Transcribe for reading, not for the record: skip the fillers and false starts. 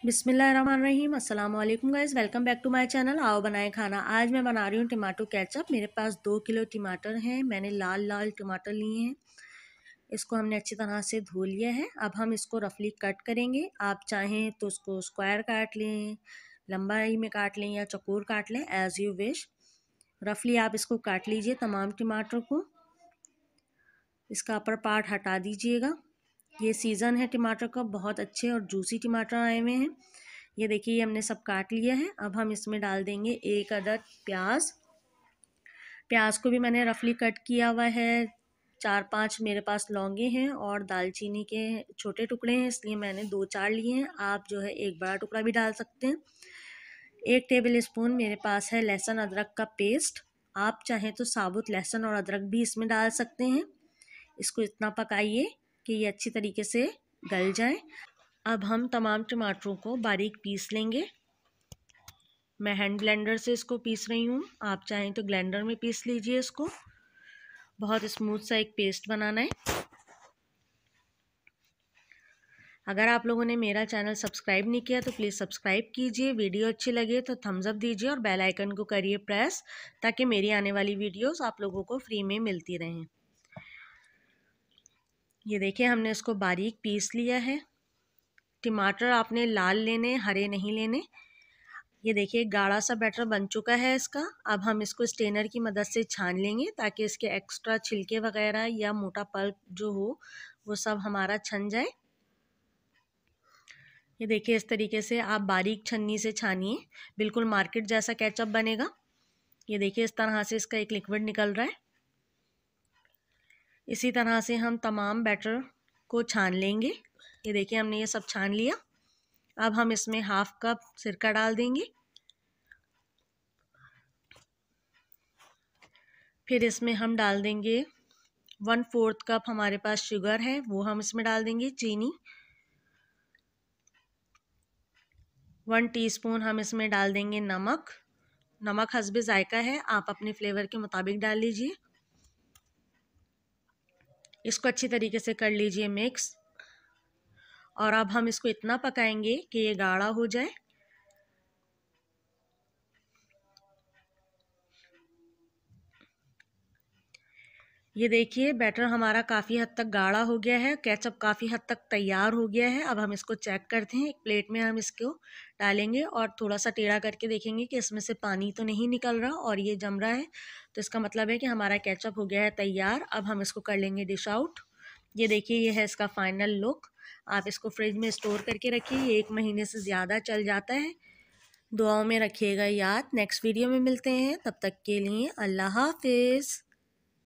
बिस्मिल्लाहिर्रहमानिर्रहीम। अस्सलाम वालेकुम guys, welcome back to my channel. आओ बनाए खाना। आज मैं बना रही हूँ टमाटो केचप। मेरे पास 2 किलो टमाटर हैं। मैंने लाल लाल टमाटर लिए हैं। इसको हमने अच्छी तरह से धो लिया है। अब हम इसको रफली कट करेंगे। आप चाहें तो उसको स्क्वायर काट लें, लंबाई में काट लें या चौकोर काट लें, एज़ यू विश। रफली आप इसको काट लीजिए तमाम टमाटर को। इसका अपर पार्ट हटा दीजिएगा। ये सीज़न है टमाटर का, बहुत अच्छे और जूसी टमाटर आए हुए हैं। ये देखिए, ये हमने सब काट लिया है। अब हम इसमें डाल देंगे 1 अदद प्याज। प्याज को भी मैंने रफली कट किया हुआ है। 4-5 मेरे पास लौंगे हैं और दालचीनी के छोटे टुकड़े हैं, इसलिए मैंने 2-4 लिए हैं। आप जो है एक बड़ा टुकड़ा भी डाल सकते हैं। 1 टेबल स्पून मेरे पास है लहसुन अदरक का पेस्ट। आप चाहें तो साबुत लहसुन और अदरक भी इसमें डाल सकते हैं। इसको इतना पकाइए कि ये अच्छी तरीके से गल जाए। अब हम तमाम टमाटरों को बारीक पीस लेंगे। मैं हैंड ब्लेंडर से इसको पीस रही हूँ। आप चाहें तो ब्लेंडर में पीस लीजिए इसको। बहुत स्मूथ सा एक पेस्ट बनाना है। अगर आप लोगों ने मेरा चैनल सब्सक्राइब नहीं किया तो प्लीज़ सब्सक्राइब कीजिए। वीडियो अच्छी लगे तो थम्स अप दीजिए और बेल आइकन को करिए प्रेस, ताकि मेरी आने वाली वीडियोस आप लोगों को फ्री में मिलती रहें। ये देखिए, हमने इसको बारीक पीस लिया है। टमाटर आपने लाल लेने, हरे नहीं लेने। ये देखिए, गाढ़ा सा बैटर बन चुका है इसका। अब हम इसको स्ट्रेनर की मदद से छान लेंगे, ताकि इसके एक्स्ट्रा छिलके वगैरह या मोटा पल्प जो हो वो सब हमारा छन जाए। ये देखिए, इस तरीके से आप बारीक छन्नी से छानिए, बिल्कुल मार्केट जैसा केचप बनेगा। ये देखिए, इस तरह से इसका एक लिक्विड निकल रहा है। इसी तरह से हम तमाम बैटर को छान लेंगे। ये देखिए, हमने ये सब छान लिया। अब हम इसमें 1/2 कप सिरका डाल देंगे। फिर इसमें हम डाल देंगे 1/4 कप हमारे पास शुगर है, वो हम इसमें डाल देंगे। चीनी 1 टीस्पून हम इसमें डाल देंगे। नमक हस्बे जायका है, आप अपने फ्लेवर के मुताबिक डाल लीजिए। इसको अच्छी तरीके से कर लीजिए मिक्स। और अब हम इसको इतना पकाएंगे कि ये गाढ़ा हो जाए। ये देखिए, बैटर हमारा काफ़ी हद तक गाढ़ा हो गया है। केचप काफ़ी हद तक तैयार हो गया है। अब हम इसको चेक करते हैं। एक प्लेट में हम इसको डालेंगे और थोड़ा सा टेढ़ा करके देखेंगे कि इसमें से पानी तो नहीं निकल रहा और ये जम रहा है, तो इसका मतलब है कि हमारा केचप हो गया है तैयार। अब हम इसको कर लेंगे डिश आउट। ये देखिए, ये है इसका फाइनल लुक। आप इसको फ्रिज में स्टोर करके रखिए, ये 1 महीने से ज़्यादा चल जाता है। दुआओं में रखिएगा याद। नेक्स्ट वीडियो में मिलते हैं, तब तक के लिए अल्लाह हाफिज़।